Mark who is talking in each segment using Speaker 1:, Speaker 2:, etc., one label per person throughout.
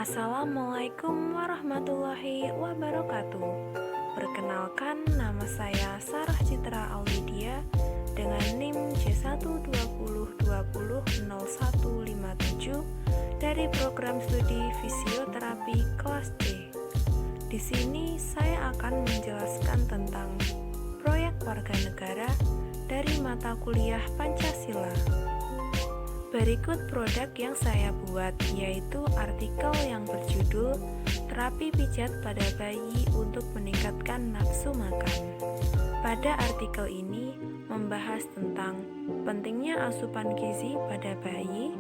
Speaker 1: Assalamualaikum warahmatullahi wabarakatuh. Perkenalkan, nama saya Sarah Citra Aulidia dengan NIM J120200157 dari program studi fisioterapi kelas D. Di sini saya akan menjelaskan tentang proyek warga negara dari mata kuliah Pancasila. Berikut produk yang saya buat, yaitu artikel yang berjudul Terapi Pijat pada Bayi untuk Meningkatkan Nafsu Makan. Pada artikel ini membahas tentang pentingnya asupan gizi pada bayi,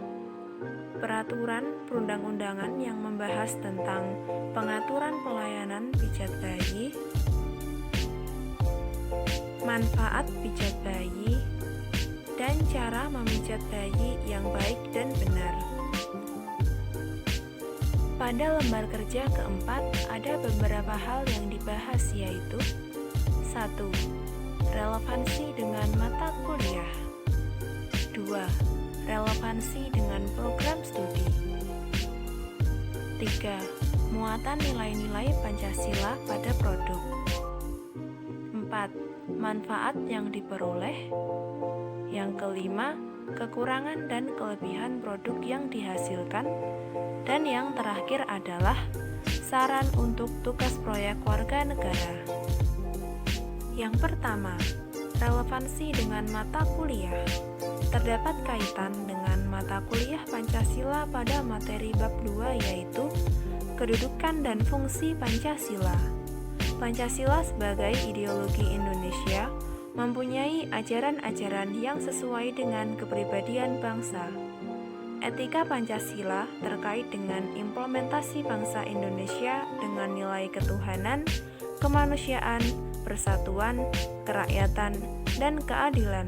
Speaker 1: peraturan perundang-undangan yang membahas tentang pengaturan pelayanan pijat bayi, manfaat pijat bayi, dan cara memijat bayi yang baik dan benar. Pada lembar kerja keempat ada beberapa hal yang dibahas, yaitu 1. Relevansi dengan mata kuliah. 2. Relevansi dengan program studi. 3. Muatan nilai-nilai Pancasila pada produk. 4. Manfaat yang diperoleh. Yang kelima, kekurangan dan kelebihan produk yang dihasilkan. Dan yang terakhir adalah saran untuk tugas proyek warga negara. Yang pertama, relevansi dengan mata kuliah. Terdapat kaitan dengan mata kuliah Pancasila pada materi bab 2, yaitu kedudukan dan fungsi Pancasila. Pancasila sebagai ideologi Indonesia mempunyai ajaran-ajaran yang sesuai dengan kepribadian bangsa. Etika Pancasila terkait dengan implementasi bangsa Indonesia dengan nilai ketuhanan, kemanusiaan, persatuan, kerakyatan, dan keadilan.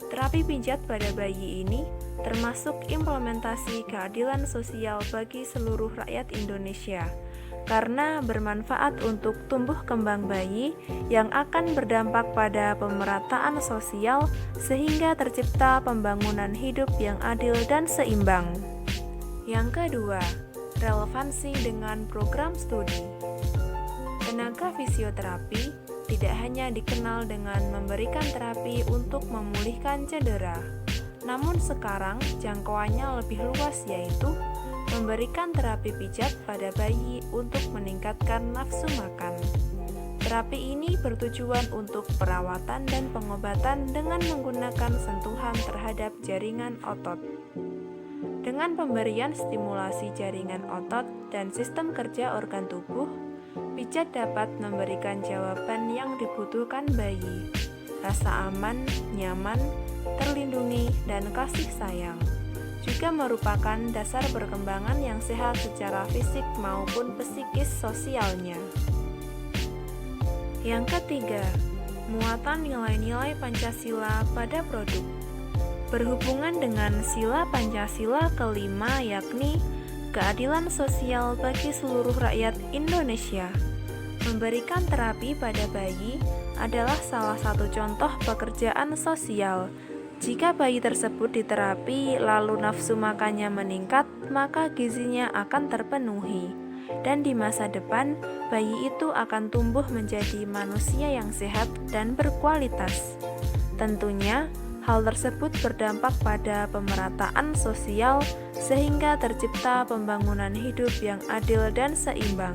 Speaker 1: Terapi pijat pada bayi ini termasuk implementasi keadilan sosial bagi seluruh rakyat Indonesia, karena bermanfaat untuk tumbuh kembang bayi yang akan berdampak pada pemerataan sosial sehingga tercipta pembangunan hidup yang adil dan seimbang. Yang kedua, relevansi dengan program studi. Tenaga fisioterapi tidak hanya dikenal dengan memberikan terapi untuk memulihkan cedera, namun sekarang jangkauannya lebih luas, yaitu memberikan terapi pijat pada bayi untuk meningkatkan nafsu makan. Terapi ini bertujuan untuk perawatan dan pengobatan dengan menggunakan sentuhan terhadap jaringan otot. Dengan pemberian stimulasi jaringan otot dan sistem kerja organ tubuh, pijat dapat memberikan jawaban yang dibutuhkan bayi, rasa aman, nyaman, terlindungi, dan kasih sayang. Juga merupakan dasar perkembangan yang sehat secara fisik maupun psikis sosialnya. Yang ketiga, muatan nilai-nilai Pancasila pada produk. Berhubungan dengan sila Pancasila kelima, yakni keadilan sosial bagi seluruh rakyat Indonesia. Memberikan terapi pada bayi adalah salah satu contoh pekerjaan sosial. Jika bayi tersebut diterapi lalu nafsu makannya meningkat, maka gizinya akan terpenuhi. Dan di masa depan, bayi itu akan tumbuh menjadi manusia yang sehat dan berkualitas. Tentunya, hal tersebut berdampak pada pemerataan sosial sehingga tercipta pembangunan hidup yang adil dan seimbang.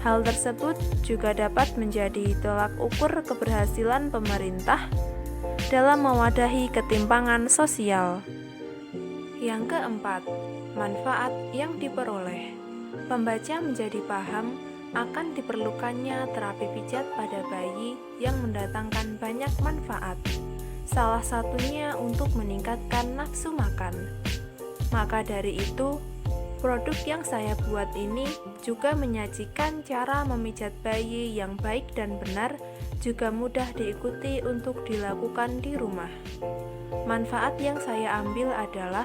Speaker 1: Hal tersebut juga dapat menjadi tolak ukur keberhasilan pemerintah dalam mewadahi ketimpangan sosial. Yang keempat, manfaat yang diperoleh. Pembaca menjadi paham akan diperlukannya terapi pijat pada bayi yang mendatangkan banyak manfaat. Salah satunya untuk meningkatkan nafsu makan. Maka dari itu, produk yang saya buat ini juga menyajikan cara memijat bayi yang baik dan benar, juga mudah diikuti untuk dilakukan di rumah. Manfaat yang saya ambil adalah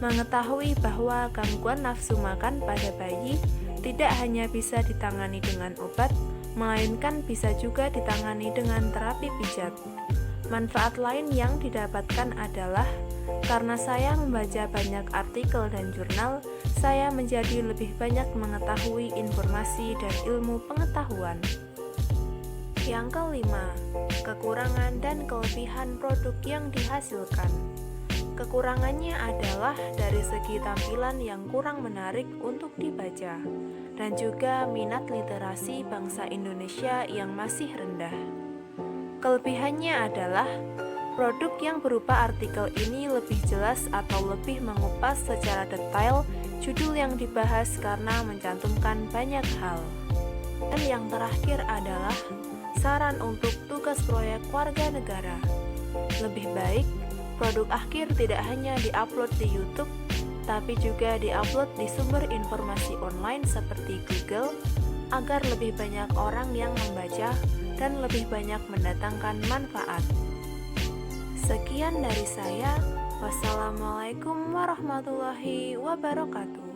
Speaker 1: mengetahui bahwa gangguan nafsu makan pada bayi tidak hanya bisa ditangani dengan obat, melainkan bisa juga ditangani dengan terapi pijat. Manfaat lain yang didapatkan adalah karena saya membaca banyak artikel dan jurnal, saya menjadi lebih banyak mengetahui informasi dan ilmu pengetahuan. Yang kelima, kekurangan dan kelebihan produk yang dihasilkan. Kekurangannya adalah dari segi tampilan yang kurang menarik untuk dibaca, dan juga minat literasi bangsa Indonesia yang masih rendah. Kelebihannya adalah produk yang berupa artikel ini lebih jelas atau lebih mengupas secara detail judul yang dibahas karena mencantumkan banyak hal. Dan yang terakhir adalah saran untuk tugas proyek warga negara. Lebih baik produk akhir tidak hanya diupload di YouTube, tapi juga diupload di sumber informasi online seperti Google, agar lebih banyak orang yang membaca dan lebih banyak mendatangkan manfaat. Sekian dari saya. Wassalamualaikum warahmatullahi wabarakatuh.